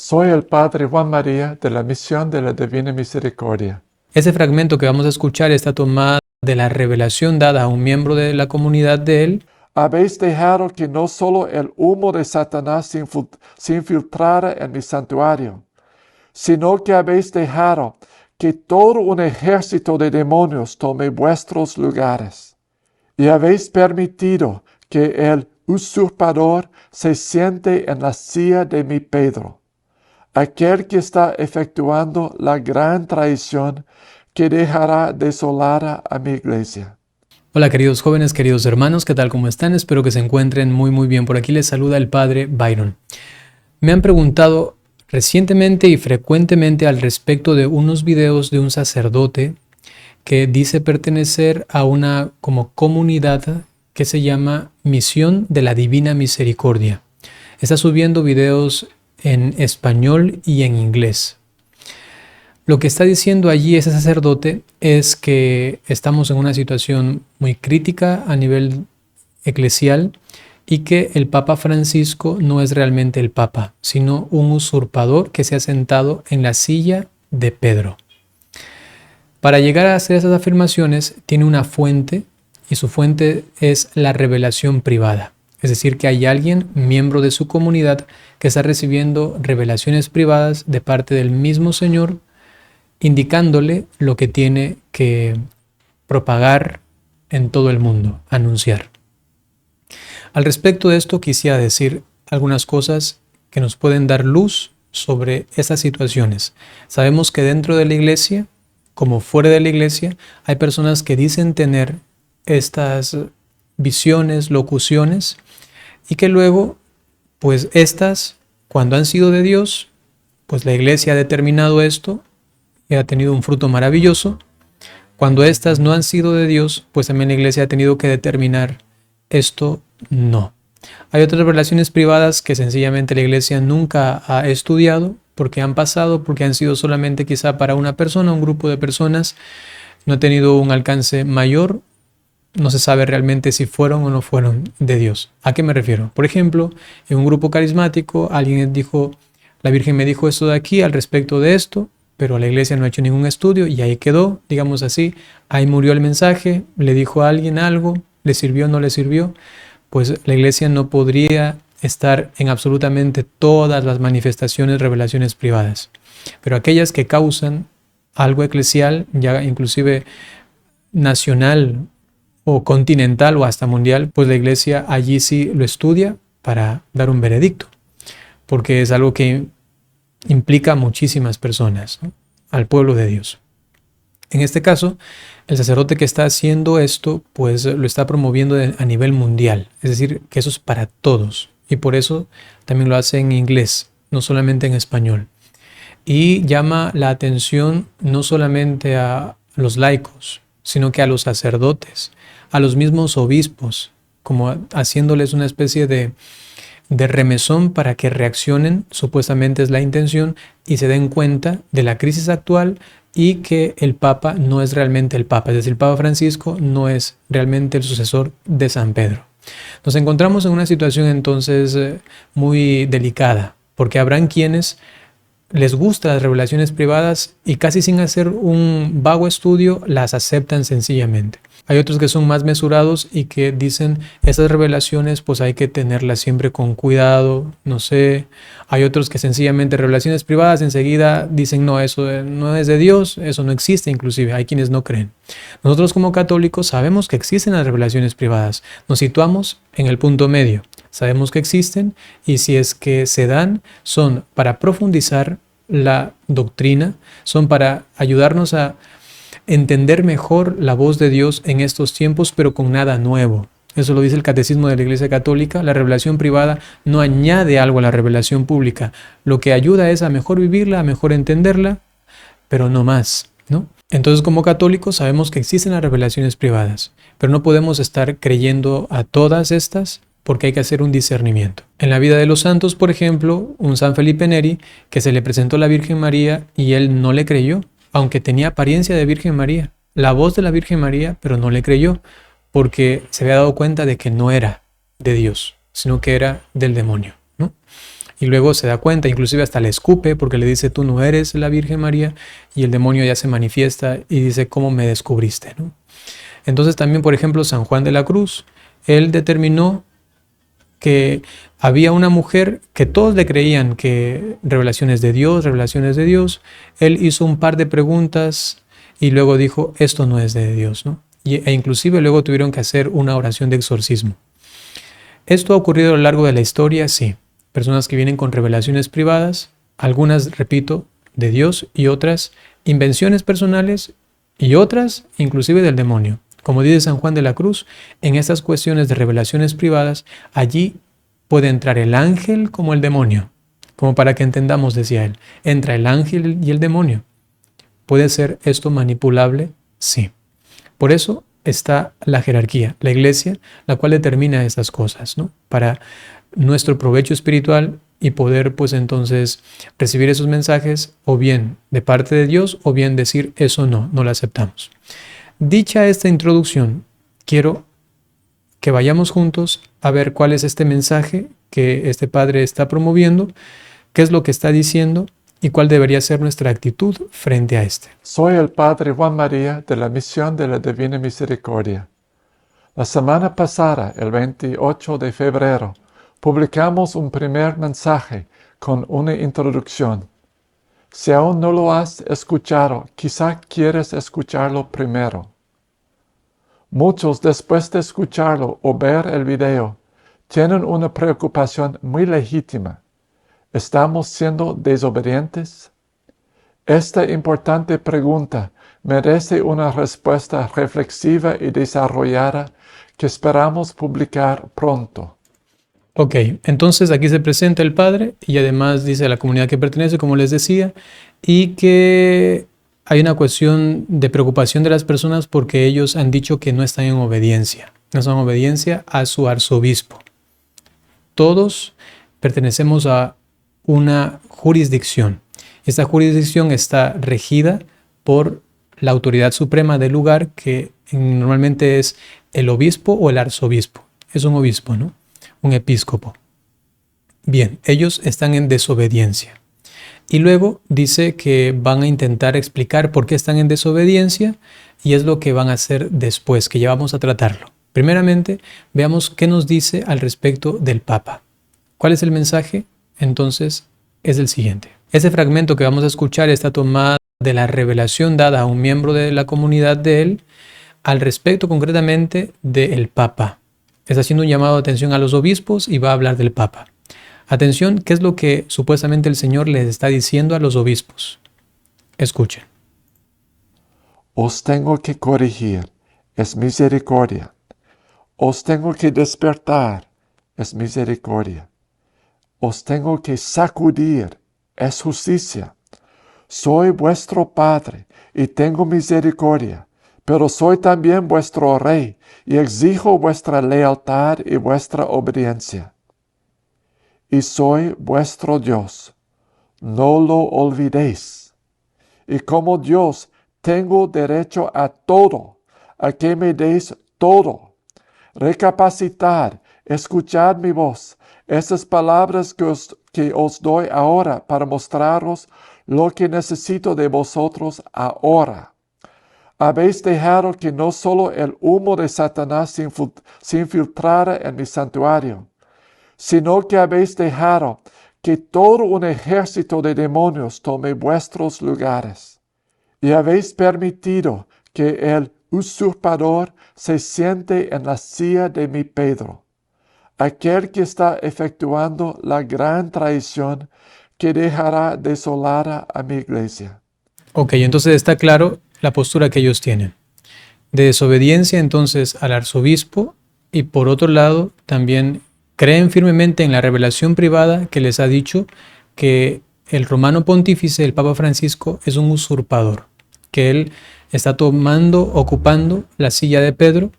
Soy el Padre Juan María de la Misión de la Divina Misericordia. Ese fragmento que vamos a escuchar está tomado de la revelación dada a un miembro de la comunidad de él. Habéis dejado que no solo el humo de Satanás se infiltrara en mi santuario, sino que habéis dejado que todo un ejército de demonios tome vuestros lugares. Y habéis permitido que el usurpador se siente en la silla de mi Pedro, aquel que está efectuando la gran traición que dejará desolada a mi iglesia. Hola queridos jóvenes, queridos hermanos, ¿qué tal? ¿Cómo están? Espero que se encuentren muy bien. Por aquí les saluda el Padre Byron. Me han preguntado recientemente y frecuentemente al respecto de unos videos de un sacerdote que dice pertenecer a una como comunidad que se llama Misión de la Divina Misericordia. Está subiendo videos en español y en inglés. Lo que está diciendo allí ese sacerdote es que estamos en una situación muy crítica a nivel eclesial y que el Papa Francisco no es realmente el Papa, sino un usurpador que se ha sentado en la silla de Pedro. Para llegar a hacer esas afirmaciones tiene una fuente y su fuente es la revelación privada. Es decir, que hay alguien, miembro de su comunidad, que está recibiendo revelaciones privadas de parte del mismo Señor, indicándole lo que tiene que propagar en todo el mundo, anunciar. Al respecto de esto quisiera decir algunas cosas que nos pueden dar luz sobre estas situaciones. Sabemos que dentro de la iglesia, como fuera de la iglesia, hay personas que dicen tener estas visiones, locuciones, y que luego, pues estas, cuando han sido de Dios, pues la iglesia ha determinado esto y ha tenido un fruto maravilloso. Cuando estas no han sido de Dios, pues también la iglesia ha tenido que determinar esto no. Hay otras revelaciones privadas que sencillamente la iglesia nunca ha estudiado porque han pasado, porque han sido solamente quizá para una persona, un grupo de personas, no ha tenido un alcance mayor, no se sabe realmente si fueron o no fueron de Dios. ¿A qué me refiero? Por ejemplo, en un grupo carismático alguien dijo, la Virgen me dijo esto de aquí al respecto de esto, pero la iglesia no ha hecho ningún estudio y ahí quedó, digamos así, ahí murió el mensaje, le dijo a alguien algo, le sirvió o no le sirvió, pues la iglesia no podría estar en absolutamente todas las manifestaciones, revelaciones privadas. Pero aquellas que causan algo eclesial, ya inclusive nacional o continental o hasta mundial, pues la iglesia allí sí lo estudia para dar un veredicto, porque es algo que implica a muchísimas personas, ¿no? Al pueblo de Dios. En este caso, el sacerdote que está haciendo esto, pues lo está promoviendo a nivel mundial, es decir, que eso es para todos, y por eso también lo hace en inglés, no solamente en español. Y llama la atención no solamente a los laicos, sino que a los sacerdotes, a los mismos obispos, como haciéndoles una especie de remesón para que reaccionen, supuestamente es la intención, y se den cuenta de la crisis actual y que el Papa no es realmente el Papa, es decir, el Papa Francisco no es realmente el sucesor de San Pedro. Nos encontramos en una situación entonces muy delicada, porque habrán quienes les gustan las revelaciones privadas y casi sin hacer un vago estudio las aceptan sencillamente. Hay otros que son más mesurados y que dicen esas revelaciones pues hay que tenerlas siempre con cuidado, no sé. Hay otros que sencillamente revelaciones privadas enseguida dicen no, eso no es de Dios, eso no existe inclusive, hay quienes no creen. Nosotros como católicos sabemos que existen las revelaciones privadas, nos situamos en el punto medio, sabemos que existen y si es que se dan son para profundizar la doctrina, son para ayudarnos a entender mejor la voz de Dios en estos tiempos, pero con nada nuevo. Eso lo dice el Catecismo de la Iglesia Católica. La revelación privada no añade algo a la revelación pública. Lo que ayuda es a mejor vivirla, a mejor entenderla, pero no más, ¿no? Entonces, como católicos sabemos que existen las revelaciones privadas, pero no podemos estar creyendo a todas estas porque hay que hacer un discernimiento. En la vida de los santos, por ejemplo, un San Felipe Neri, que se le presentó a la Virgen María y él no le creyó, aunque tenía apariencia de Virgen María, la voz de la Virgen María, pero no le creyó, porque se había dado cuenta de que no era de Dios, sino que era del demonio, ¿no? Y luego se da cuenta, inclusive hasta le escupe porque le dice, tú no eres la Virgen María, y el demonio ya se manifiesta y dice, ¿cómo me descubriste? ¿No? Entonces también, por ejemplo, San Juan de la Cruz, él determinó que había una mujer que todos le creían que revelaciones de Dios, él hizo un par de preguntas y luego dijo, esto no es de Dios, ¿no? E inclusive luego tuvieron que hacer una oración de exorcismo. ¿Esto ha ocurrido a lo largo de la historia? Sí. Personas que vienen con revelaciones privadas, algunas, repito, de Dios y otras invenciones personales y otras inclusive del demonio. Como dice San Juan de la Cruz, en estas cuestiones de revelaciones privadas, allí puede entrar el ángel como el demonio. Como para que entendamos, decía él, entra el ángel y el demonio. ¿Puede ser esto manipulable? Sí. Por eso está la jerarquía, la iglesia, la cual determina estas cosas, ¿no? Para nuestro provecho espiritual y poder, pues entonces, recibir esos mensajes o bien de parte de Dios o bien decir, eso no lo aceptamos. Dicha esta introducción, quiero que vayamos juntos a ver cuál es este mensaje que este padre está promoviendo, qué es lo que está diciendo y cuál debería ser nuestra actitud frente a este. Soy el Padre Juan María de la Misión de la Divina Misericordia. La semana pasada, el 28 de febrero, publicamos un primer mensaje con una introducción. Si aún no lo has escuchado, quizá quieres escucharlo primero. Muchos, después de escucharlo o ver el video, tienen una preocupación muy legítima. ¿Estamos siendo desobedientes? Esta importante pregunta merece una respuesta reflexiva y desarrollada que esperamos publicar pronto. Ok, entonces aquí se presenta el padre y además dice a la comunidad que pertenece, como les decía, y que hay una cuestión de preocupación de las personas porque ellos han dicho que no están en obediencia, no están en obediencia a su arzobispo. Todos pertenecemos a una jurisdicción. Esta jurisdicción está regida por la autoridad suprema del lugar, que normalmente es el obispo o el arzobispo. Es un obispo, ¿no? Un episcopo. Bien, ellos están en desobediencia. Y luego dice que van a intentar explicar por qué están en desobediencia y es lo que van a hacer después, que ya vamos a tratarlo. Primeramente, veamos qué nos dice al respecto del Papa. ¿Cuál es el mensaje? Entonces, es el siguiente. Ese fragmento que vamos a escuchar está tomado de la revelación dada a un miembro de la comunidad de él al respecto concretamente del Papa. Está haciendo un llamado de atención a los obispos y va a hablar del Papa. Atención, ¿qué es lo que supuestamente el Señor les está diciendo a los obispos? Escuchen. Os tengo que corregir, es misericordia. Os tengo que despertar, es misericordia. Os tengo que sacudir, es justicia. Soy vuestro Padre y tengo misericordia, pero soy también vuestro Rey y exijo vuestra lealtad y vuestra obediencia. Y soy vuestro Dios, no lo olvidéis. Y como Dios tengo derecho a todo, a que me deis todo. Recapacitad, escuchad mi voz, estas palabras que os doy ahora para mostraros lo que necesito de vosotros ahora. Habéis dejado que no solo el humo de Satanás se infiltrara en mi santuario, sino que habéis dejado que todo un ejército de demonios tome vuestros lugares. Y habéis permitido que el usurpador se siente en la silla de mi Pedro, aquel que está efectuando la gran traición que dejará desolada a mi iglesia. Ok, entonces está claro la postura que ellos tienen. De desobediencia entonces al arzobispo y por otro lado también creen firmemente en la revelación privada que les ha dicho que el romano pontífice, el Papa Francisco, es un usurpador, que él está ocupando la silla de Pedro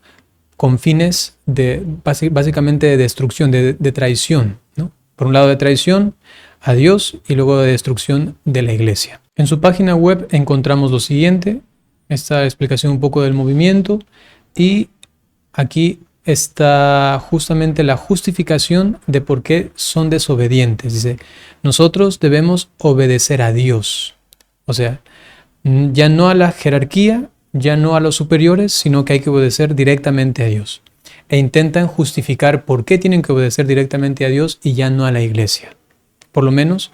con fines básicamente de destrucción, de traición, ¿no? Por un lado de traición a Dios y luego de destrucción de la iglesia. En su página web encontramos lo siguiente, esta explicación un poco del movimiento y aquí está justamente la justificación de por qué son desobedientes. Dice, nosotros debemos obedecer a Dios. O sea, ya no a la jerarquía, ya no a los superiores, sino que hay que obedecer directamente a Dios. E intentan justificar por qué tienen que obedecer directamente a Dios y ya no a la iglesia. Por lo menos,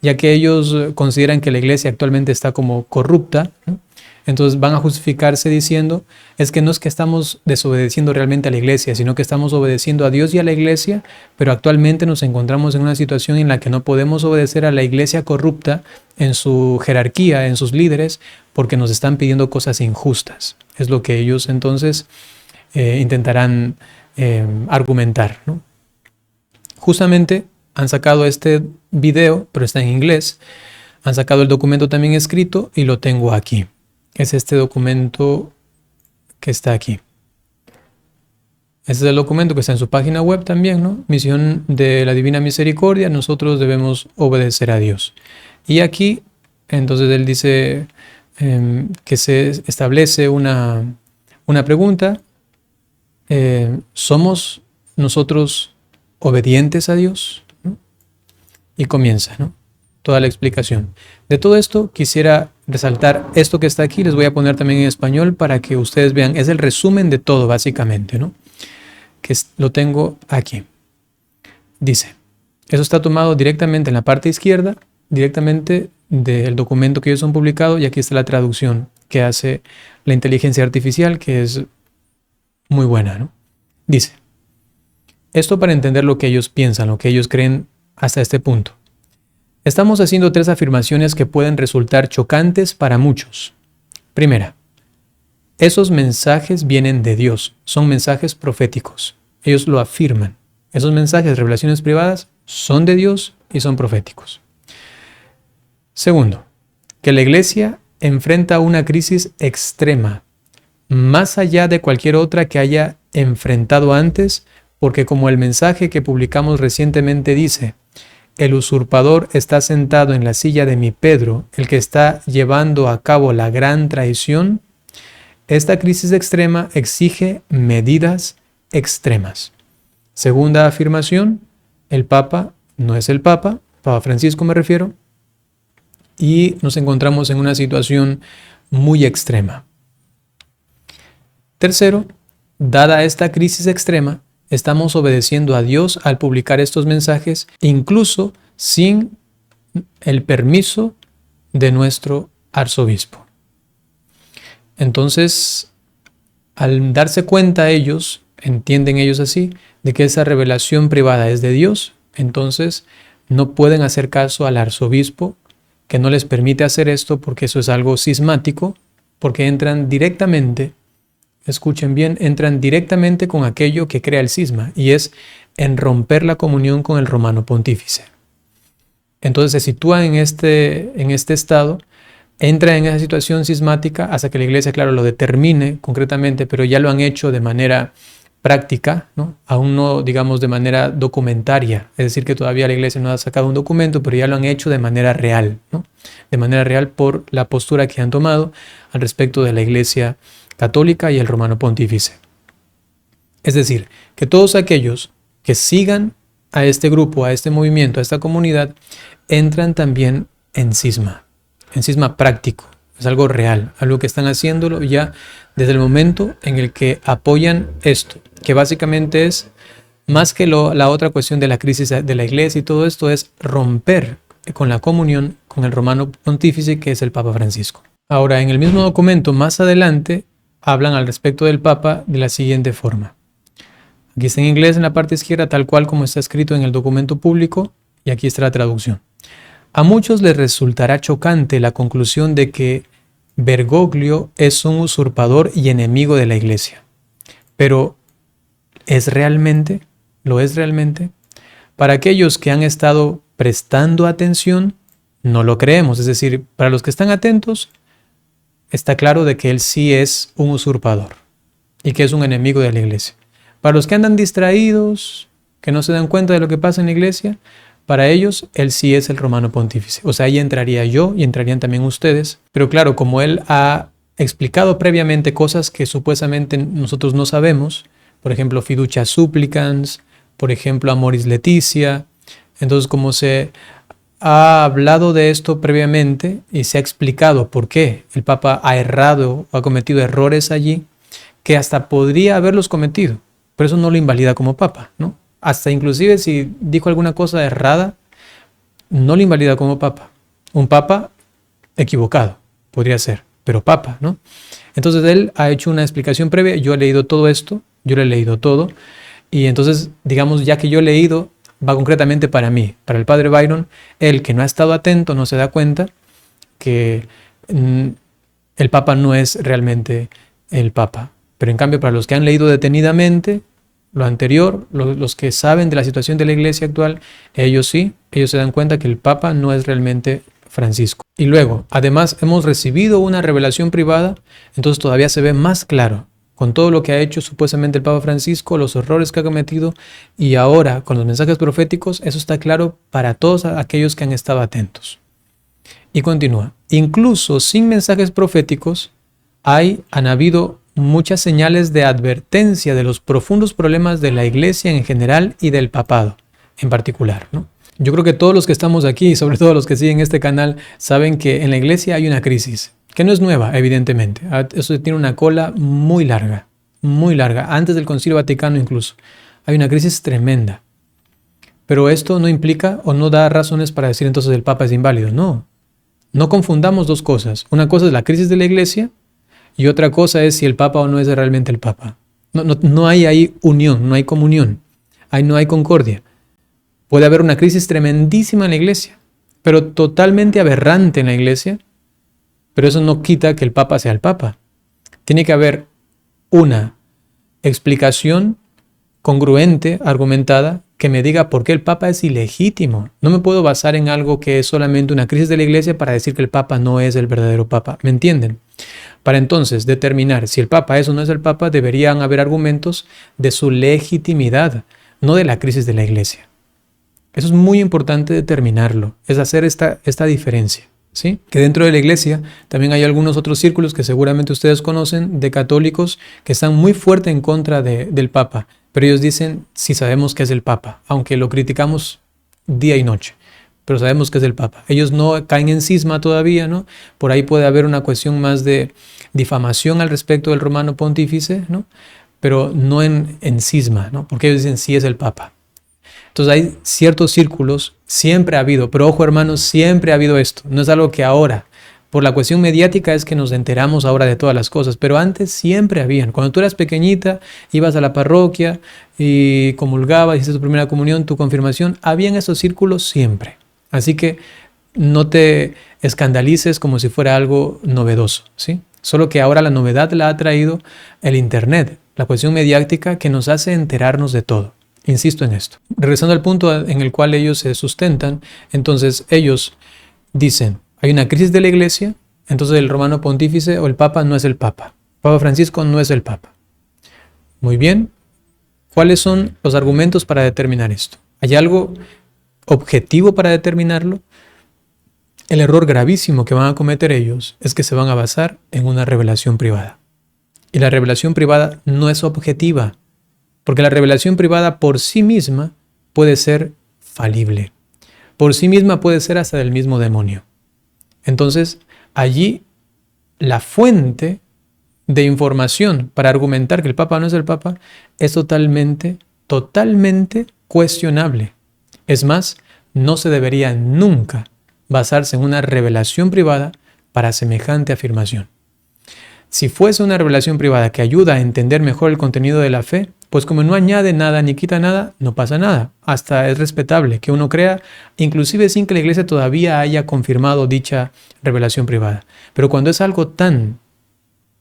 ya que ellos consideran que la iglesia actualmente está como corrupta, ¿no? Entonces van a justificarse diciendo, es que no es que estamos desobedeciendo realmente a la iglesia, sino que estamos obedeciendo a Dios y a la iglesia, pero actualmente nos encontramos en una situación en la que no podemos obedecer a la iglesia corrupta en su jerarquía, en sus líderes, porque nos están pidiendo cosas injustas. Es lo que ellos entonces intentarán argumentar, ¿no? Justamente han sacado este video, pero está en inglés. Han sacado el documento también escrito y lo tengo aquí. Es este documento que está aquí. Este es el documento que está en su página web también, ¿no? Misión de la Divina Misericordia, nosotros debemos obedecer a Dios. Y aquí, entonces él dice que se establece una pregunta. ¿Somos nosotros obedientes a Dios? ¿No? Y comienza, ¿no? Toda la explicación. De todo esto quisiera resaltar esto que está aquí, les voy a poner también en español para que ustedes vean, es el resumen de todo básicamente, ¿no? Lo tengo aquí. Dice, eso está tomado directamente en la parte izquierda, directamente del documento que ellos han publicado, y aquí está la traducción que hace la inteligencia artificial, que es muy buena, ¿no? Dice, esto para entender lo que ellos piensan, lo que ellos creen hasta este punto. Estamos haciendo 3 afirmaciones que pueden resultar chocantes para muchos. Primera, esos mensajes vienen de Dios, son mensajes proféticos. Ellos lo afirman. Esos mensajes, revelaciones privadas, son de Dios y son proféticos. Segundo, que la iglesia enfrenta una crisis extrema, más allá de cualquier otra que haya enfrentado antes, porque como el mensaje que publicamos recientemente dice, el usurpador está sentado en la silla de mi Pedro, el que está llevando a cabo la gran traición. Esta crisis extrema exige medidas extremas. Segunda afirmación, el Papa no es el Papa Francisco me refiero, y nos encontramos en una situación muy extrema. Tercero, dada esta crisis extrema, estamos obedeciendo a Dios al publicar estos mensajes, incluso sin el permiso de nuestro arzobispo. Entonces, al darse cuenta ellos, entienden ellos así, de que esa revelación privada es de Dios, entonces no pueden hacer caso al arzobispo, que no les permite hacer esto porque eso es algo cismático, porque entran directamente, escuchen bien, entran directamente con aquello que crea el cisma, y es en romper la comunión con el romano pontífice. Entonces se sitúa en este estado, entra en esa situación cismática hasta que la iglesia, claro, lo determine concretamente, pero ya lo han hecho de manera práctica, ¿no? Aún no, digamos, de manera documentaria, es decir, que todavía la iglesia no ha sacado un documento, pero ya lo han hecho de manera real, ¿no? De manera real por la postura que han tomado al respecto de la iglesia católica y el romano pontífice. Es decir, que todos aquellos que sigan a este grupo, a este movimiento, a esta comunidad, entran también en cisma práctico. Es algo real, algo que están haciéndolo ya desde el momento en el que apoyan esto, que básicamente es, más que la otra cuestión de la crisis de la iglesia y todo esto, es romper con la comunión con el romano pontífice, que es el Papa Francisco. Ahora, en el mismo documento, más adelante, hablan al respecto del Papa de la siguiente forma. Aquí está en inglés en la parte izquierda, tal cual como está escrito en el documento público, y aquí está la traducción. A muchos les resultará chocante la conclusión de que Bergoglio es un usurpador y enemigo de la iglesia. Pero, ¿es realmente? ¿Lo es realmente? Para aquellos que han estado prestando atención, no lo creemos. Es decir, para los que están atentos, está claro de que él sí es un usurpador y que es un enemigo de la iglesia. Para los que andan distraídos, que no se dan cuenta de lo que pasa en la iglesia, para ellos, él sí es el romano pontífice. O sea, ahí entraría yo y entrarían también ustedes. Pero claro, como él ha explicado previamente cosas que supuestamente nosotros no sabemos, por ejemplo, fiducia supplicans, por ejemplo, amoris laetitia. Entonces, como se ha hablado de esto previamente y se ha explicado por qué el Papa ha errado o ha cometido errores allí, que hasta podría haberlos cometido, pero eso no lo invalida como Papa, ¿no? Hasta inclusive si dijo alguna cosa errada, no lo invalida como Papa. Un Papa equivocado, podría ser, pero Papa, ¿no? Entonces él ha hecho una explicación previa, yo he leído todo esto, yo lo he leído todo, y entonces, digamos, ya que yo he leído, va concretamente para mí, para el padre Byron, él que no ha estado atento, no se da cuenta que el Papa no es realmente el Papa. Pero en cambio, para los que han leído detenidamente lo anterior, los que saben de la situación de la Iglesia actual, ellos sí, ellos se dan cuenta que el Papa no es realmente Francisco. Y luego, además, hemos recibido una revelación privada, entonces todavía se ve más claro con todo lo que ha hecho supuestamente el Papa Francisco, los errores que ha cometido, y ahora con los mensajes proféticos, eso está claro para todos aquellos que han estado atentos. Y continúa, incluso sin mensajes proféticos, han habido muchas señales de advertencia de los profundos problemas de la Iglesia en general y del papado en particular, ¿no? Yo creo que todos los que estamos aquí, y sobre todo los que siguen este canal, saben que en la Iglesia hay una crisis, que no es nueva, evidentemente. Eso tiene una cola muy larga, antes del Concilio Vaticano incluso. Hay una crisis tremenda. Pero esto no implica o no da razones para decir entonces el Papa es inválido. No, no confundamos dos cosas. Una cosa es la crisis de la Iglesia y otra cosa es si el Papa o no es realmente el Papa. No hay ahí unión, no hay comunión, ahí no hay concordia. Puede haber una crisis tremendísima en la Iglesia, pero totalmente aberrante en la Iglesia, pero eso no quita que el Papa sea el Papa. Tiene que haber una explicación congruente, argumentada, que me diga por qué el Papa es ilegítimo. No me puedo basar en algo que es solamente una crisis de la Iglesia para decir que el Papa no es el verdadero Papa. ¿Me entienden? Para entonces determinar si el Papa es o no es el Papa, deberían haber argumentos de su legitimidad, no de la crisis de la Iglesia. Eso es muy importante determinarlo, es hacer esta diferencia, ¿sí? Que dentro de la Iglesia también hay algunos otros círculos que seguramente ustedes conocen, de católicos que están muy fuerte en contra del Papa, pero ellos dicen, sí sabemos que es el Papa, aunque lo criticamos día y noche, pero sabemos que es el Papa. Ellos no caen en cisma todavía, ¿no? Por ahí puede haber una cuestión más de difamación al respecto del romano pontífice, ¿no? Pero no en cisma, ¿no? Porque ellos dicen, sí es el Papa. Entonces hay ciertos círculos, siempre ha habido, pero ojo hermanos, siempre ha habido esto. No es algo que ahora, por la cuestión mediática es que nos enteramos ahora de todas las cosas, pero antes siempre habían. Cuando tú eras pequeñita, ibas a la parroquia y comulgabas, hiciste tu primera comunión, tu confirmación, habían esos círculos siempre. Así que no te escandalices como si fuera algo novedoso, ¿sí? Solo que ahora la novedad la ha traído el Internet, la cuestión mediática que nos hace enterarnos de todo. Insisto en esto. Regresando al punto en el cual ellos se sustentan, entonces ellos dicen, hay una crisis de la Iglesia, entonces el romano pontífice o el Papa no es el Papa. Papa Francisco no es el Papa. Muy bien. ¿Cuáles son los argumentos para determinar esto? ¿Hay algo objetivo para determinarlo? El error gravísimo que van a cometer ellos es que se van a basar en una revelación privada. Y la revelación privada no es objetiva. Porque la revelación privada por sí misma puede ser falible. Por sí misma puede ser hasta del mismo demonio. Entonces, allí la fuente de información para argumentar que el Papa no es el Papa es totalmente cuestionable. Es más, no se debería nunca basarse en una revelación privada para semejante afirmación. Si fuese una revelación privada que ayuda a entender mejor el contenido de la fe, pues como no añade nada ni quita nada, no pasa nada. Hasta es respetable que uno crea, inclusive sin que la Iglesia todavía haya confirmado dicha revelación privada. Pero cuando es algo tan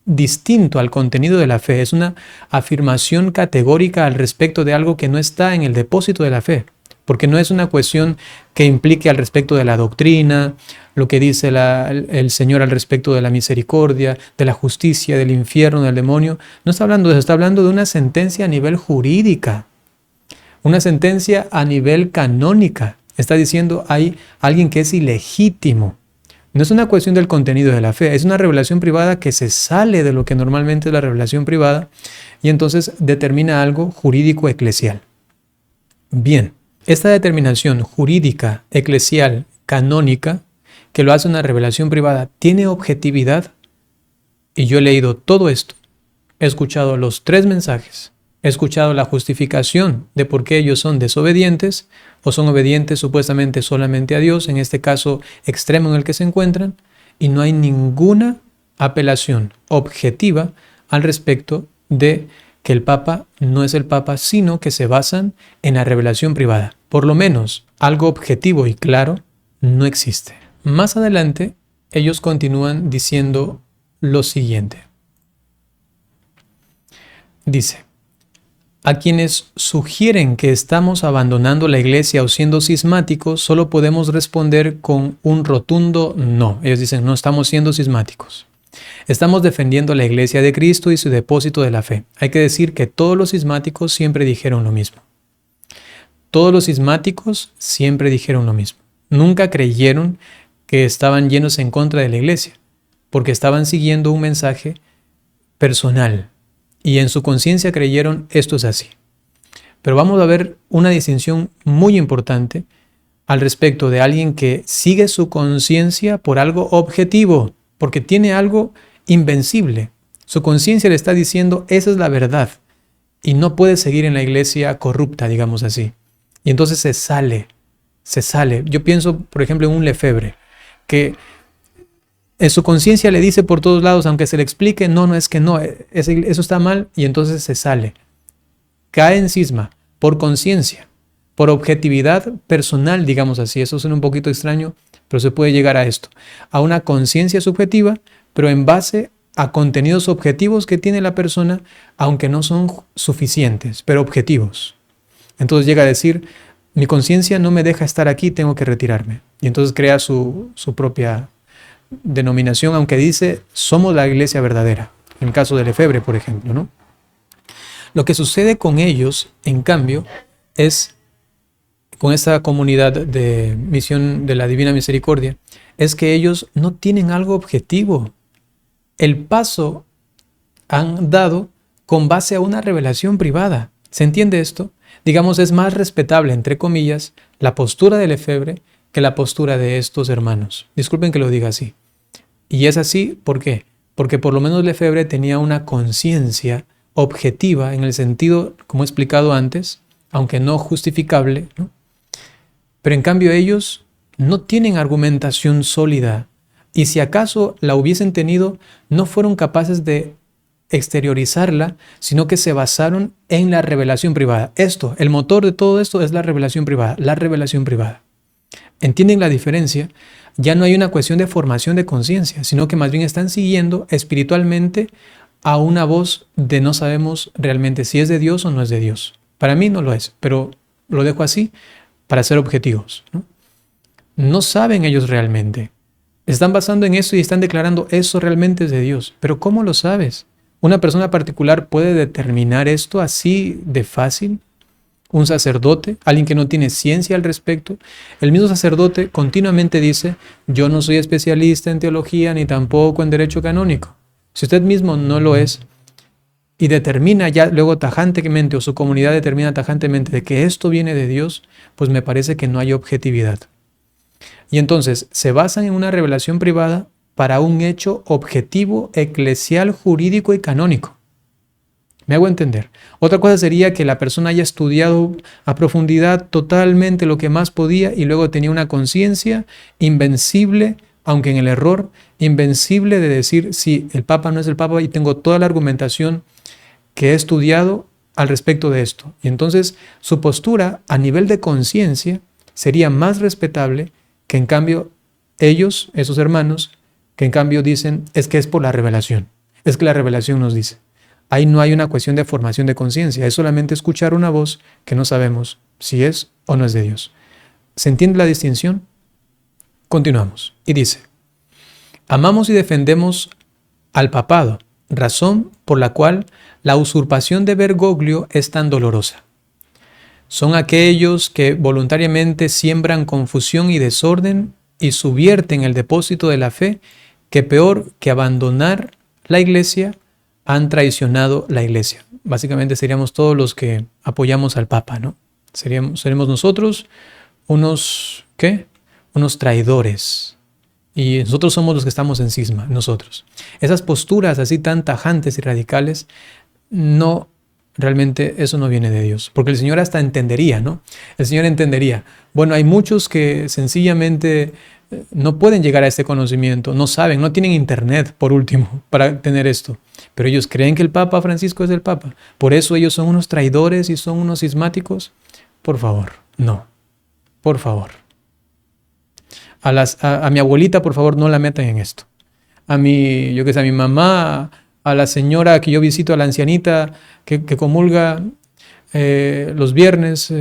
distinto al contenido de la fe, es una afirmación categórica al respecto de algo que no está en el depósito de la fe. Porque no es una cuestión que implique al respecto de la doctrina, lo que dice el Señor al respecto de la misericordia, de la justicia, del infierno, del demonio. No está hablando de eso, está hablando de una sentencia a nivel jurídica, una sentencia a nivel canónica. Está diciendo hay alguien que es ilegítimo. No es una cuestión del contenido de la fe, es una revelación privada que se sale de lo que normalmente es la revelación privada y entonces determina algo jurídico eclesial. Bien, esta determinación jurídica, eclesial, canónica, que lo hace una revelación privada, ¿tiene objetividad? Y yo he leído todo esto, he escuchado los 3 mensajes, he escuchado la justificación de por qué ellos son desobedientes o son obedientes supuestamente solamente a Dios, en este caso extremo en el que se encuentran, y no hay ninguna apelación objetiva al respecto de que el Papa no es el Papa, sino que se basan en la revelación privada. Por lo menos algo objetivo y claro no existe. Más adelante, ellos continúan diciendo lo siguiente. Dice, a quienes sugieren que estamos abandonando la iglesia o siendo cismáticos, solo podemos responder con un rotundo no. Ellos dicen, no estamos siendo cismáticos. Estamos defendiendo la iglesia de Cristo y su depósito de la fe. Hay que decir que todos los cismáticos siempre dijeron lo mismo. Todos los cismáticos siempre dijeron lo mismo. Nunca creyeron que estaban llenos en contra de la iglesia, porque estaban siguiendo un mensaje personal y en su conciencia creyeron esto es así. Pero vamos a ver una distinción muy importante al respecto de alguien que sigue su conciencia por algo objetivo, porque tiene algo invencible. Su conciencia le está diciendo esa es la verdad y no puede seguir en la iglesia corrupta, digamos así. Y entonces se sale. Yo pienso, por ejemplo, en un Lefebvre, que en su conciencia le dice por todos lados, aunque se le explique, no, es que no, eso está mal, y entonces se sale. Cae en cisma, por conciencia, por objetividad personal, digamos así. Eso suena un poquito extraño, pero se puede llegar a esto, a una conciencia subjetiva, pero en base a contenidos objetivos que tiene la persona, aunque no son suficientes, pero objetivos. Entonces llega a decir, mi conciencia no me deja estar aquí, tengo que retirarme. Y entonces crea su propia denominación, aunque dice, somos la iglesia verdadera. En el caso de Lefebvre, por ejemplo, ¿no? Lo que sucede con ellos, en cambio, es, con esta comunidad de misión de la Divina Misericordia, es que ellos no tienen algo objetivo. El paso han dado con base a una revelación privada. ¿Se entiende esto? Digamos, es más respetable, entre comillas, la postura de Lefebvre que la postura de estos hermanos. Disculpen que lo diga así. Y es así, ¿por qué? Porque por lo menos Lefebvre tenía una conciencia objetiva en el sentido, como he explicado antes, aunque no justificable, ¿no? Pero en cambio ellos no tienen argumentación sólida y si acaso la hubiesen tenido, no fueron capaces de exteriorizarla, sino que se basaron en la revelación privada. El motor de todo esto es la revelación privada, ¿Entienden la diferencia? Ya no hay una cuestión de formación de conciencia, sino que más bien están siguiendo espiritualmente a una voz de no sabemos realmente si es de Dios o no es de Dios. Para mí no lo es, pero lo dejo así para ser objetivos, ¿no? No saben ellos realmente. Están basando en eso y están declarando eso realmente es de Dios. Pero ¿cómo lo sabes? ¿Una persona particular puede determinar esto así de fácil? ¿Un sacerdote? ¿Alguien que no tiene ciencia al respecto? El mismo sacerdote continuamente dice, yo no soy especialista en teología ni tampoco en derecho canónico. Si usted mismo no lo es y determina ya luego tajantemente o su comunidad determina tajantemente de que esto viene de Dios, pues me parece que no hay objetividad. Y entonces se basan en una revelación privada para un hecho objetivo, eclesial, jurídico y canónico. ¿Me hago entender? Otra cosa sería que la persona haya estudiado a profundidad totalmente lo que más podía y luego tenía una conciencia invencible, aunque en el error, invencible de decir si el Papa no es el Papa y tengo toda la argumentación que he estudiado al respecto de esto. Y entonces su postura a nivel de conciencia sería más respetable que en cambio ellos, esos hermanos, que en cambio dicen es que es por la revelación. Es que la revelación nos dice. Ahí no hay una cuestión de formación de conciencia, es solamente escuchar una voz que no sabemos si es o no es de Dios. ¿Se entiende la distinción? Continuamos. Y dice, amamos y defendemos al papado, razón por la cual la usurpación de Bergoglio es tan dolorosa. Son aquellos que voluntariamente siembran confusión y desorden y subvierten el depósito de la fe, que peor que abandonar la iglesia, han traicionado la iglesia. Básicamente seríamos todos los que apoyamos al Papa, ¿no? Seremos nosotros unos, ¿qué? Unos traidores. Y nosotros somos los que estamos en cisma, nosotros. Esas posturas así tan tajantes y radicales, no, realmente eso no viene de Dios. Porque el Señor hasta entendería, ¿no? El Señor entendería. Bueno, hay muchos que sencillamente no pueden llegar a este conocimiento, no saben, no tienen internet, por último, para tener esto. Pero ellos creen que el Papa Francisco es el Papa. Por eso ellos son unos traidores y son unos cismáticos. Por favor, no. Por favor. A mi abuelita, por favor, no la metan en esto. A mi mamá, a la señora que yo visito, a la ancianita que comulga los viernes,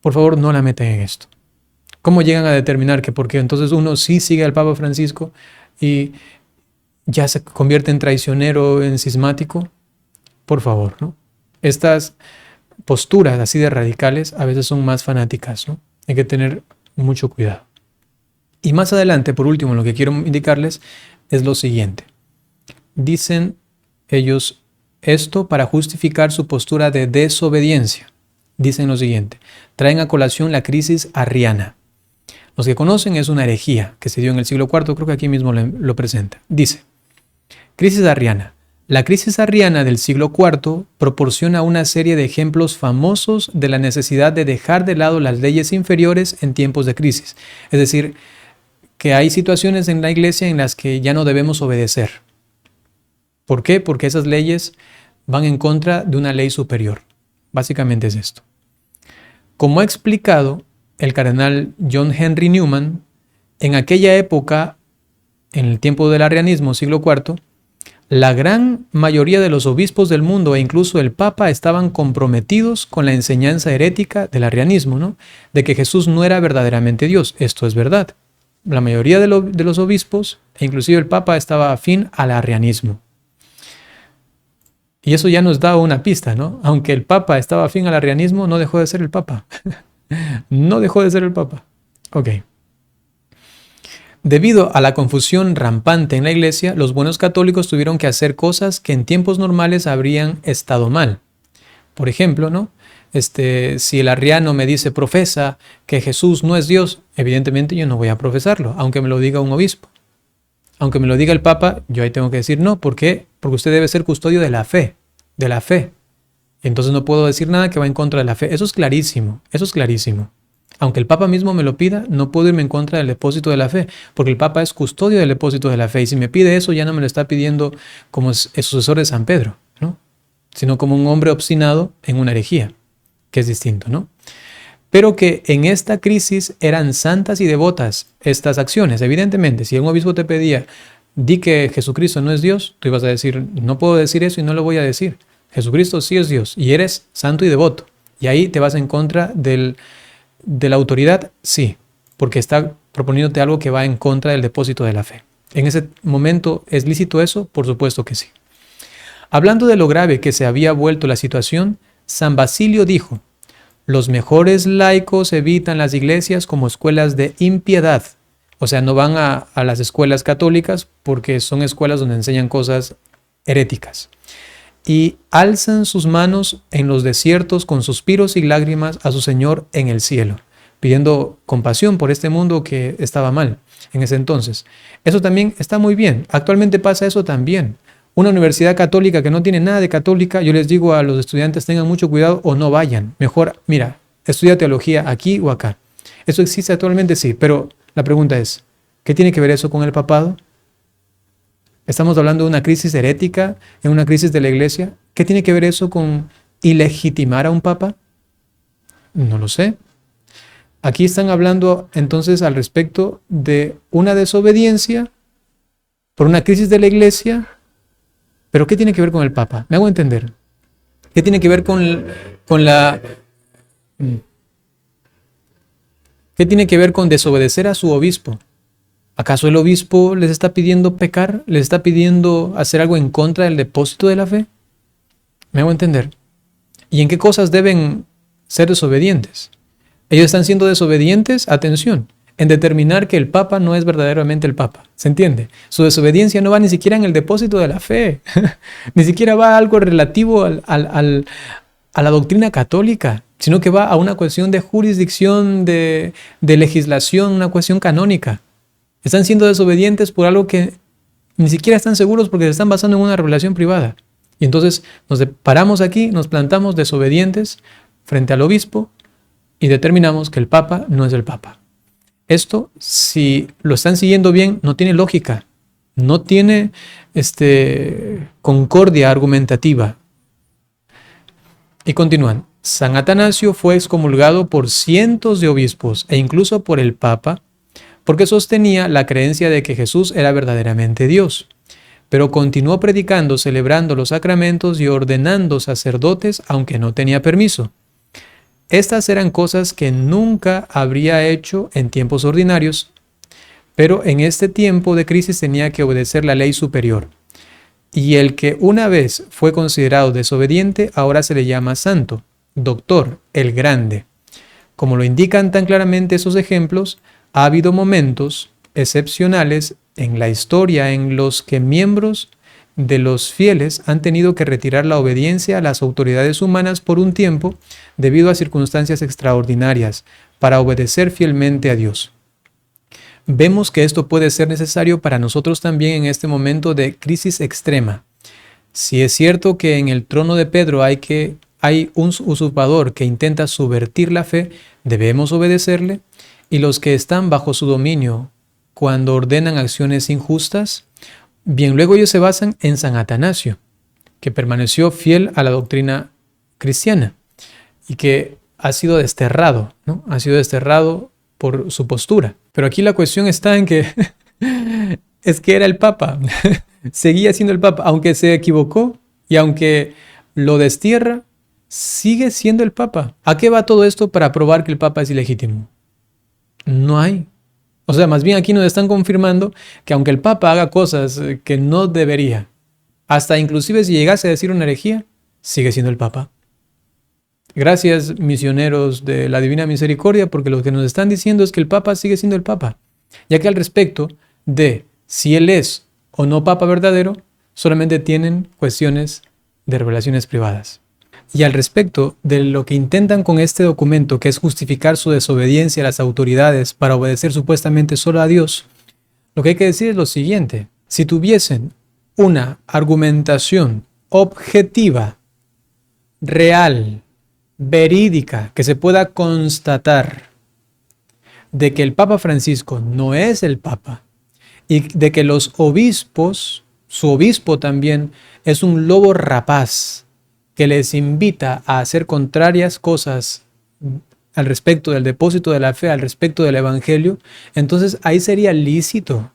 por favor, no la metan en esto. ¿Cómo llegan a determinar que porque entonces uno sí sigue al Papa Francisco y ya se convierte en traicionero, en cismático? Por favor, ¿no? Estas posturas así de radicales a veces son más fanáticas, ¿no? Hay que tener mucho cuidado. Y más adelante, por último, lo que quiero indicarles es lo siguiente. Dicen ellos esto para justificar su postura de desobediencia. Dicen lo siguiente. Traen a colación la crisis arriana. Los que conocen, es una herejía que se dio en el siglo IV, creo que aquí mismo lo presenta. Dice, crisis arriana. La crisis arriana del siglo IV proporciona una serie de ejemplos famosos de la necesidad de dejar de lado las leyes inferiores en tiempos de crisis. Es decir, que hay situaciones en la iglesia en las que ya no debemos obedecer. ¿Por qué? Porque esas leyes van en contra de una ley superior. Básicamente es esto. Como ha explicado el cardenal John Henry Newman, en aquella época, en el tiempo del arrianismo, siglo IV, la gran mayoría de los obispos del mundo e incluso el Papa estaban comprometidos con la enseñanza herética del arrianismo, ¿no? De que Jesús no era verdaderamente Dios. Esto es verdad. La mayoría de los obispos, e inclusive el Papa, estaba afín al arrianismo. Y eso ya nos da una pista, ¿no? Aunque el Papa estaba afín al arrianismo, no dejó de ser el Papa. No dejó de ser el Papa. Ok. Debido a la confusión rampante en la iglesia, los buenos católicos tuvieron que hacer cosas que en tiempos normales habrían estado mal. Por ejemplo, ¿no? Si el arriano me dice, profesa que Jesús no es Dios, evidentemente yo no voy a profesarlo, aunque me lo diga un obispo. Aunque me lo diga el Papa, yo ahí tengo que decir no. ¿Por qué? Porque usted debe ser custodio de la fe, de la fe. Entonces no puedo decir nada que va en contra de la fe. Eso es clarísimo, eso es clarísimo. Aunque el Papa mismo me lo pida, no puedo irme en contra del depósito de la fe, porque el Papa es custodio del depósito de la fe. Y si me pide eso, ya no me lo está pidiendo como el sucesor de San Pedro, ¿no? Sino como un hombre obstinado en una herejía, que es distinto, ¿no? Pero que en esta crisis eran santas y devotas estas acciones. Evidentemente, si un obispo te pedía, di que Jesucristo no es Dios, tú ibas a decir, no puedo decir eso y no lo voy a decir. Jesucristo sí es Dios y eres santo y devoto. Y ahí te vas en contra de la autoridad, sí, porque está proponiéndote algo que va en contra del depósito de la fe. En ese momento, ¿es lícito eso? Por supuesto que sí. Hablando de lo grave que se había vuelto la situación, San Basilio dijo, los mejores laicos evitan las iglesias como escuelas de impiedad. O sea, no van a las escuelas católicas porque son escuelas donde enseñan cosas heréticas. Y alzan sus manos en los desiertos con suspiros y lágrimas a su Señor en el cielo, pidiendo compasión por este mundo que estaba mal en ese entonces. Eso también está muy bien. Actualmente pasa eso también. Una universidad católica que no tiene nada de católica, yo les digo a los estudiantes, tengan mucho cuidado o no vayan. Mejor, mira, estudia teología aquí o acá. ¿Eso existe actualmente? Sí, pero la pregunta es, ¿qué tiene que ver eso con el papado? Estamos hablando de una crisis herética, en una crisis de la iglesia. ¿Qué tiene que ver eso con ilegitimar a un papa? No lo sé. Aquí están hablando entonces al respecto de una desobediencia por una crisis de la iglesia. ¿Pero qué tiene que ver con el Papa? ¿Me hago entender? ¿Qué tiene que ver ¿Qué tiene que ver con desobedecer a su obispo? ¿Acaso el obispo les está pidiendo pecar? ¿Les está pidiendo hacer algo en contra del depósito de la fe? ¿Me hago entender? ¿Y en qué cosas deben ser desobedientes? Ellos están siendo desobedientes, atención, en determinar que el Papa no es verdaderamente el Papa. ¿Se entiende? Su desobediencia no va ni siquiera en el depósito de la fe, ni siquiera va a algo relativo a la doctrina católica, sino que va a una cuestión de jurisdicción, de legislación, una cuestión canónica. Están siendo desobedientes por algo que ni siquiera están seguros porque se están basando en una revelación privada. Y entonces nos paramos aquí, nos plantamos desobedientes frente al obispo y determinamos que el Papa no es el Papa. Esto, si lo están siguiendo bien, no tiene lógica, no tiene concordia argumentativa. Y continúan. San Atanasio fue excomulgado por cientos de obispos e incluso por el Papa porque sostenía la creencia de que Jesús era verdaderamente Dios, pero continuó predicando, celebrando los sacramentos y ordenando sacerdotes aunque no tenía permiso. Estas eran cosas que nunca habría hecho en tiempos ordinarios, pero en este tiempo de crisis tenía que obedecer la ley superior. Y el que una vez fue considerado desobediente, ahora se le llama santo, doctor, el grande. Como lo indican tan claramente esos ejemplos, ha habido momentos excepcionales en la historia en los que miembros de los fieles han tenido que retirar la obediencia a las autoridades humanas por un tiempo debido a circunstancias extraordinarias para obedecer fielmente a Dios. Vemos que esto puede ser necesario para nosotros también en este momento de crisis extrema. Si es cierto que en el trono de Pedro hay un usurpador que intenta subvertir la fe, debemos obedecerle, y los que están bajo su dominio cuando ordenan acciones injustas, bien, luego ellos se basan en San Atanasio, que permaneció fiel a la doctrina cristiana y que ha sido desterrado, ¿no? Ha sido desterrado por su postura. Pero aquí la cuestión está en que es que era el Papa, seguía siendo el Papa, aunque se equivocó y aunque lo destierra, sigue siendo el Papa. ¿A qué va todo esto para probar que el Papa es ilegítimo? No hay. O sea, más bien aquí nos están confirmando que aunque el Papa haga cosas que no debería, hasta inclusive si llegase a decir una herejía, sigue siendo el Papa. Gracias, misioneros de la Divina Misericordia, porque lo que nos están diciendo es que el Papa sigue siendo el Papa, ya que al respecto de si él es o no Papa verdadero, solamente tienen cuestiones de revelaciones privadas. Y al respecto de lo que intentan con este documento, que es justificar su desobediencia a las autoridades para obedecer supuestamente solo a Dios, lo que hay que decir es lo siguiente: si tuviesen una argumentación objetiva, real, verídica, que se pueda constatar de que el Papa Francisco no es el Papa y de que los obispos, su obispo también, es un lobo rapaz que les invita a hacer contrarias cosas al respecto del depósito de la fe, al respecto del evangelio, entonces ahí sería lícito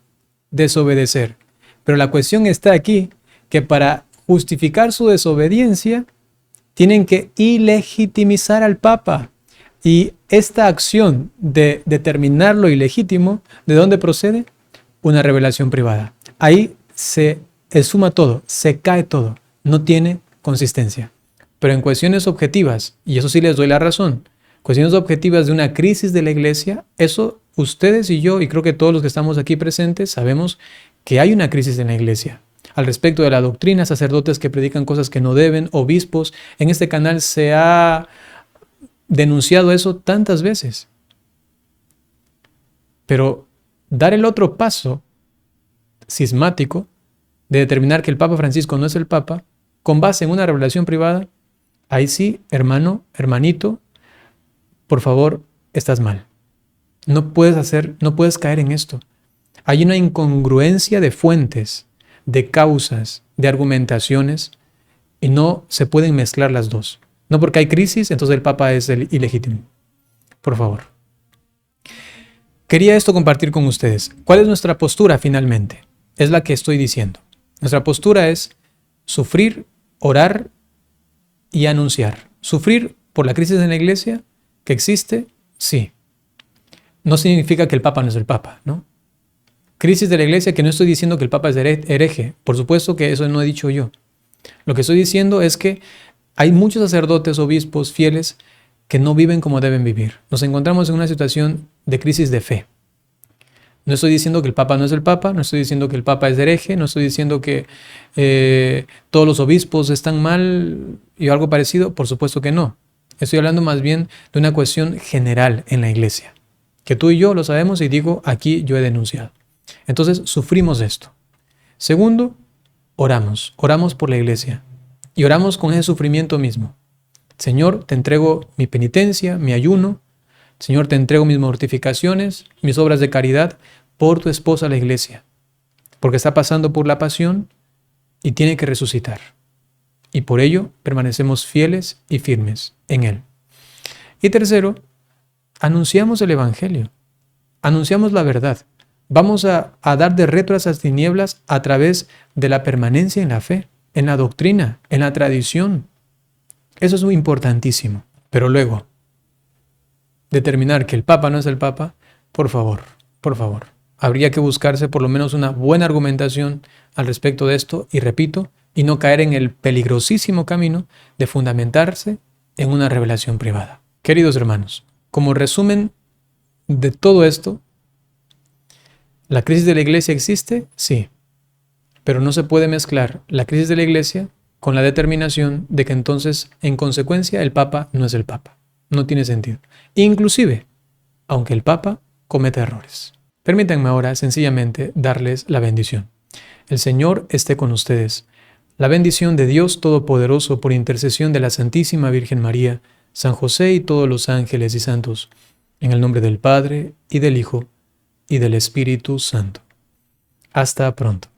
desobedecer. Pero la cuestión está aquí, que para justificar su desobediencia tienen que ilegitimizar al Papa. Y esta acción de determinar lo ilegítimo, ¿de dónde procede? Una revelación privada. Ahí se esfuma todo, se cae todo, no tiene consistencia. Pero en cuestiones objetivas, y eso sí les doy la razón, cuestiones objetivas de una crisis de la iglesia, eso ustedes y yo, y creo que todos los que estamos aquí presentes, sabemos que hay una crisis en la iglesia. Al respecto de la doctrina, sacerdotes que predican cosas que no deben, obispos, en este canal se ha denunciado eso tantas veces. Pero dar el otro paso cismático de determinar que el Papa Francisco no es el Papa, con base en una revelación privada, ahí sí, hermano, hermanito, por favor, estás mal. No puedes caer en esto. Hay una incongruencia de fuentes, de causas, de argumentaciones, y no se pueden mezclar las dos. No porque hay crisis, entonces el Papa es el ilegítimo. Por favor. Quería esto compartir con ustedes. ¿Cuál es nuestra postura finalmente? Es la que estoy diciendo. Nuestra postura es sufrir, orar y anunciar. Sufrir por la crisis en la iglesia que existe, sí. No significa que el Papa no es el Papa, ¿no? Crisis de la iglesia, que no estoy diciendo que el Papa es hereje. Por supuesto que eso no he dicho yo. Lo que estoy diciendo es que hay muchos sacerdotes, obispos, fieles, que no viven como deben vivir. Nos encontramos en una situación de crisis de fe. No estoy diciendo que el Papa no es el Papa, no estoy diciendo que el Papa es hereje, no estoy diciendo que todos los obispos están mal y algo parecido, por supuesto que no. Estoy hablando más bien de una cuestión general en la iglesia, que tú y yo lo sabemos y digo, aquí yo he denunciado. Entonces, sufrimos esto. Segundo, oramos por la iglesia y oramos con ese sufrimiento mismo. Señor, te entrego mi penitencia, mi ayuno. Señor, te entrego mis mortificaciones, mis obras de caridad por tu esposa la iglesia, porque está pasando por la pasión y tiene que resucitar. Y por ello permanecemos fieles y firmes en él. Y tercero, anunciamos el Evangelio, anunciamos la verdad. Vamos a dar de retro a esas tinieblas a través de la permanencia en la fe, en la doctrina, en la tradición. Eso es muy importantísimo. Pero luego, determinar que el Papa no es el Papa, por favor, habría que buscarse por lo menos una buena argumentación al respecto de esto y repito, y no caer en el peligrosísimo camino de fundamentarse en una revelación privada. Queridos hermanos, como resumen de todo esto, ¿la crisis de la iglesia existe? Sí, pero no se puede mezclar la crisis de la iglesia con la determinación de que entonces, en consecuencia, el Papa no es el Papa. No tiene sentido. Inclusive, aunque el Papa cometa errores. Permítanme ahora sencillamente darles la bendición. El Señor esté con ustedes. La bendición de Dios Todopoderoso por intercesión de la Santísima Virgen María, San José y todos los ángeles y santos, en el nombre del Padre, y del Hijo, y del Espíritu Santo. Hasta pronto.